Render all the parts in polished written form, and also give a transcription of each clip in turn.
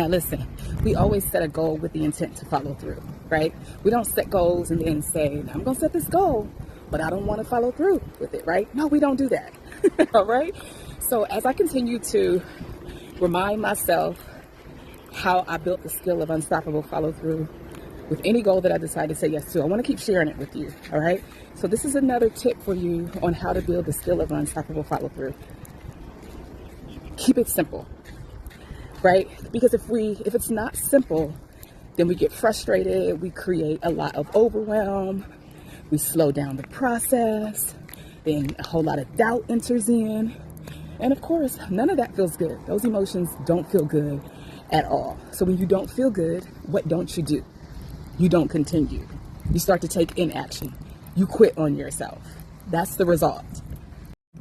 Now listen, we always set a goal with the intent to follow through, right? We don't set goals and then say, I'm going to set this goal, but I don't want to follow through with it, right? No, we don't do that. All right. So as I continue to remind myself how I built the skill of unstoppable follow through with any goal that I decide to say yes to, I want to keep sharing it with you. All right. So this is another tip for you on how to build the skill of unstoppable follow through. Keep it simple, right? Because if it's not simple, then we get frustrated. We create a lot of overwhelm. We slow down the process. Then a whole lot of doubt enters in. And of course, none of that feels good. Those emotions don't feel good at all. So when you don't feel good, what don't you do? You don't continue. You start to take inaction. You quit on yourself. That's the result.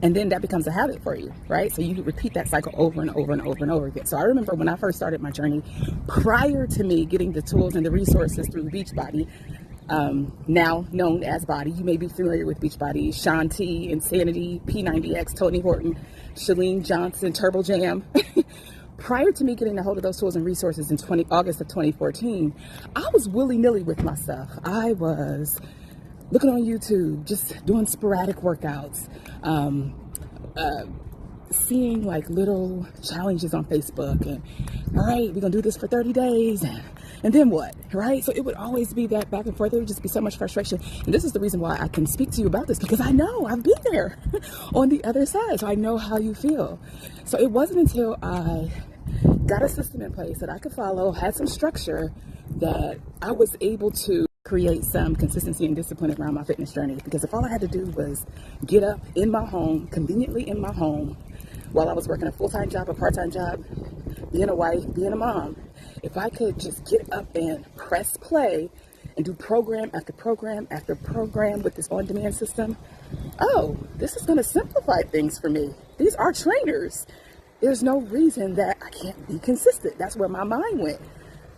And then that becomes a habit for you, right? So you repeat that cycle over and over and over and over again. So I remember when I first started my journey, prior to me getting the tools and the resources through Beachbody, now known as Body. You may be familiar with Beachbody, Shaun T, Insanity, P90X, Tony Horton, Chalene Johnson, Turbo Jam. Prior to me getting a hold of those tools and resources in August of 2014, I was willy-nilly with my stuff. I was looking on YouTube, just doing sporadic workouts, seeing like little challenges on Facebook, and all right, we're gonna do this for 30 days, and then what, right? So it would always be that back and forth. There would just be so much frustration. And this is the reason why I can speak to you about this, because I know I've been there on the other side. So I know how you feel. So it wasn't until I got a system in place that I could follow, had some structure, that I was able to create some consistency and discipline around my fitness journey. Because if all I had to do was get up in my home, conveniently in my home, while I was working a full-time job, a part-time job, being a wife, being a mom, if I could just get up and press play and do program after program after program with this on-demand system, oh, this is going to simplify things for me. These are trainers. There's no reason that I can't be consistent. That's where my mind went.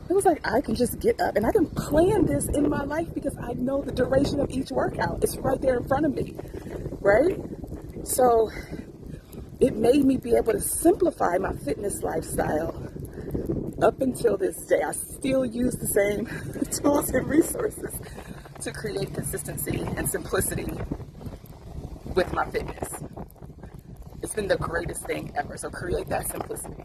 It was like, I can just get up and I can plan this in my life because I know the duration of each workout. It's right there in front of me, right? So it made me be able to simplify my fitness lifestyle. Up until this day, I still use the same tools and resources to create consistency and simplicity with my fitness. It's been the greatest thing ever. So create that simplicity.